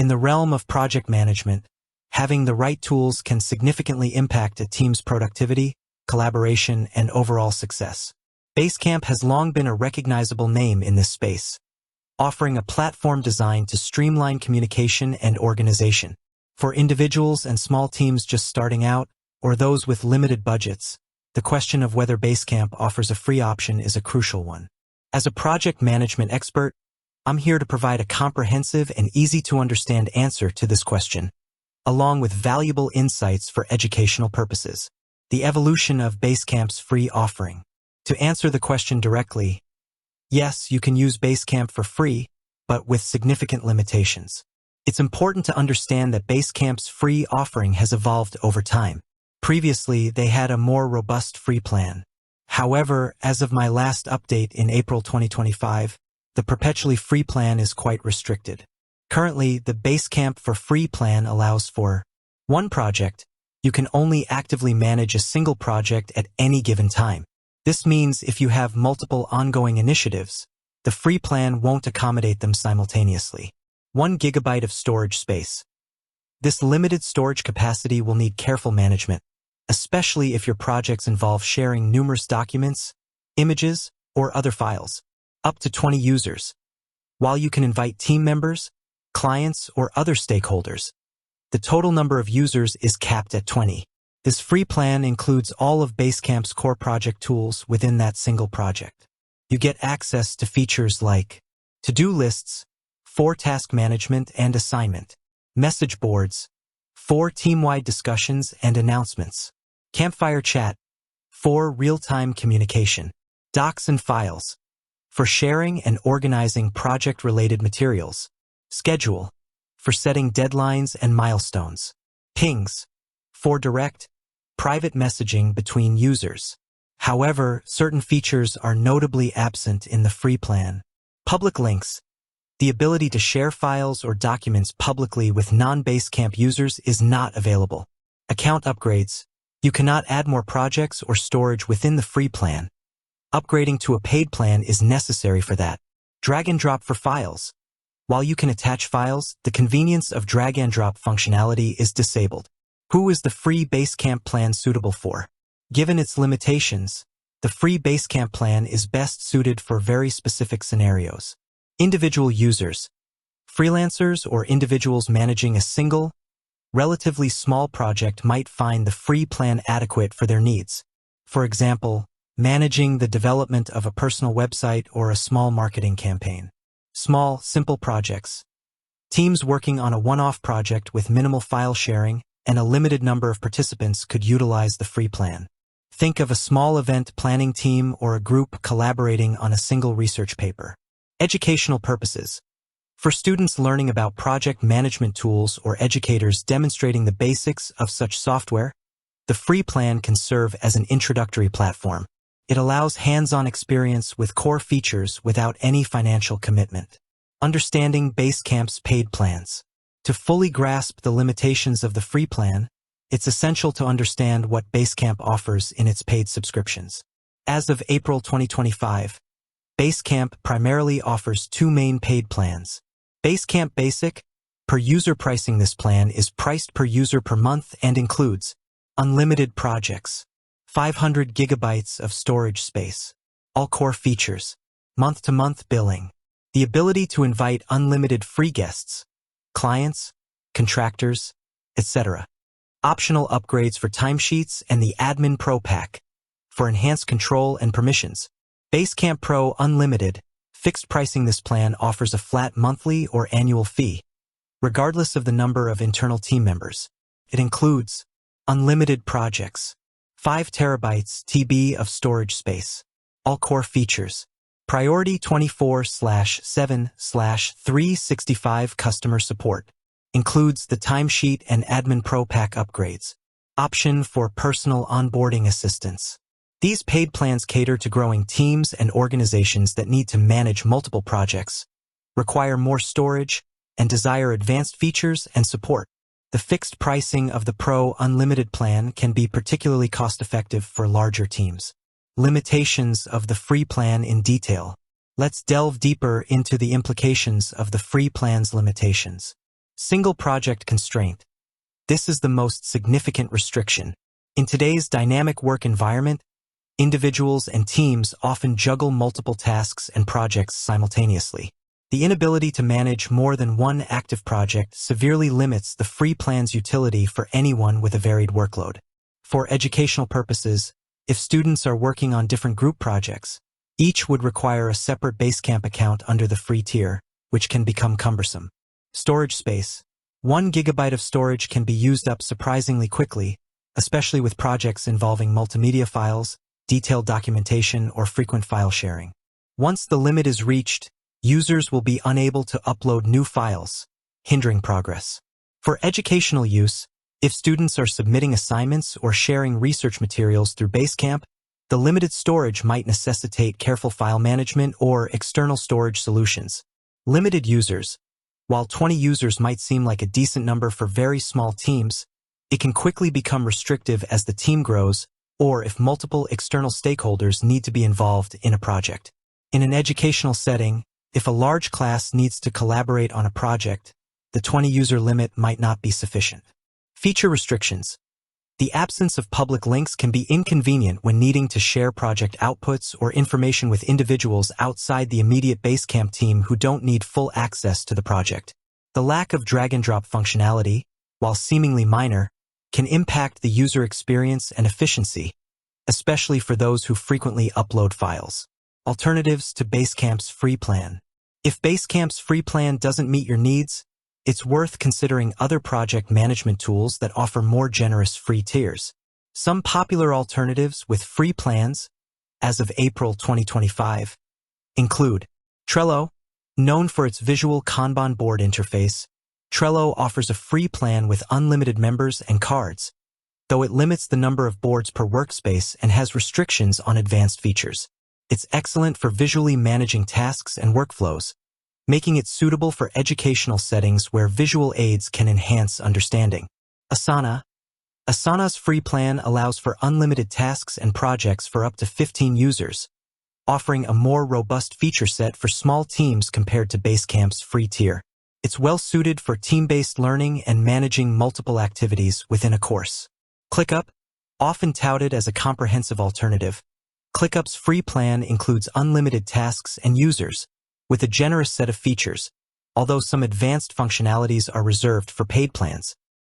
In the realm of project management, having the right tools can significantly impact a team's productivity, collaboration, and overall success. Basecamp has long been a recognizable name in this space, offering a platform designed to streamline communication and organization. For individuals and small teams just starting out, or those with limited budgets, the question of whether Basecamp offers a free option is a crucial one. As a project management expert, I'm here to provide a comprehensive and easy-to-understand answer to this question, along with valuable insights for educational purposes. The evolution of Basecamp's free offering. To answer the question directly, yes, you can use Basecamp for free, but with significant limitations. It's important to understand that Basecamp's free offering has evolved over time. Previously, they had a more robust free plan. However, as of my last update in April 2025, the perpetually free plan is quite restricted. Currently, the Basecamp for free plan allows for one project. You can only actively manage a single project at any given time. This means if you have multiple ongoing initiatives, the free plan won't accommodate them simultaneously. 1 GB of storage space. This limited storage capacity will need careful management, especially if your projects involve sharing numerous documents, images, or other files. Up to 20 users. While you can invite team members, clients, or other stakeholders, the total number of users is capped at 20. This free plan includes all of Basecamp's core project tools within that single project. You get access to features like to-do lists, for task management and assignment, message boards, for team-wide discussions and announcements, campfire chat, for real-time communication, docs and files, for sharing and organizing project-related materials, schedule, for setting deadlines and milestones, pings, for direct, private messaging between users. However, certain features are notably absent in the free plan. Public links. The ability to share files or documents publicly with non-Basecamp users is not available. Account upgrades. You cannot add more projects or storage within the free plan. Upgrading to a paid plan is necessary for that. Drag and drop for files. While you can attach files, the convenience of drag and drop functionality is disabled. Who is the free Basecamp plan suitable for? Given its limitations, the free Basecamp plan is best suited for very specific scenarios. Individual users. Freelancers or individuals managing a single, relatively small project might find the free plan adequate for their needs. For example, managing the development of a personal website or a small marketing campaign. Small, simple projects. Teams working on a one-off project with minimal file sharing and a limited number of participants could utilize the free plan. Think of a small event planning team or a group collaborating on a single research paper. Educational purposes. For students learning about project management tools or educators demonstrating the basics of such software, the free plan can serve as an introductory platform. It allows hands-on experience with core features without any financial commitment. Understanding Basecamp's paid plans. To fully grasp the limitations of the free plan, it's essential to understand what Basecamp offers in its paid subscriptions. As of April 2025, Basecamp primarily offers 2 main paid plans. Basecamp Basic, per user pricing. This plan is priced per user per month and includes unlimited projects, 500 gigabytes of storage space, all core features, month-to-month billing, the ability to invite unlimited free guests, clients, contractors, etc. Optional upgrades for timesheets and the Admin Pro pack for enhanced control and permissions. Basecamp Pro Unlimited, fixed pricing. This plan offers a flat monthly or annual fee, regardless of the number of internal team members. It includes unlimited projects, 5 terabytes TB of storage space, all core features, priority 24/7/365 customer support, includes the timesheet and Admin Pro pack upgrades, option for personal onboarding assistance. These paid plans cater to growing teams and organizations that need to manage multiple projects, require more storage, and desire advanced features and support. The fixed pricing of the Pro Unlimited plan can be particularly cost-effective for larger teams. Limitations of the free plan in detail. Let's delve deeper into the implications of the free plan's limitations. Single project constraint. This is the most significant restriction. In today's dynamic work environment, individuals and teams often juggle multiple tasks and projects simultaneously. The inability to manage more than one active project severely limits the free plan's utility for anyone with a varied workload. For educational purposes, if students are working on different group projects, each would require a separate Basecamp account under the free tier, which can become cumbersome. Storage space. 1 GB of storage can be used up surprisingly quickly, especially with projects involving multimedia files, detailed documentation, or frequent file sharing. Once the limit is reached, users will be unable to upload new files, hindering progress. For educational use, if students are submitting assignments or sharing research materials through Basecamp, the limited storage might necessitate careful file management or external storage solutions. Limited users. While 20 users might seem like a decent number for very small teams, it can quickly become restrictive as the team grows or if multiple external stakeholders need to be involved in a project. In an educational setting, if a large class needs to collaborate on a project, the 20-user limit might not be sufficient. Feature restrictions. The absence of public links can be inconvenient when needing to share project outputs or information with individuals outside the immediate Basecamp team who don't need full access to the project. The lack of drag-and-drop functionality, while seemingly minor, can impact the user experience and efficiency, especially for those who frequently upload files. Alternatives to Basecamp's free plan. If Basecamp's free plan doesn't meet your needs, it's worth considering other project management tools that offer more generous free tiers. Some popular alternatives with free plans, as of April 2025, include Trello. Known for its visual Kanban board interface, Trello offers a free plan with unlimited members and cards, though it limits the number of boards per workspace and has restrictions on advanced features. It's excellent for visually managing tasks and workflows, making it suitable for educational settings where visual aids can enhance understanding. Asana. Asana's free plan allows for unlimited tasks and projects for up to 15 users, offering a more robust feature set for small teams compared to Basecamp's free tier. It's well-suited for team-based learning and managing multiple activities within a course. ClickUp. Often touted as a comprehensive alternative, ClickUp's free plan includes unlimited tasks and users, with a generous set of features, although some advanced functionalities are reserved for paid plans.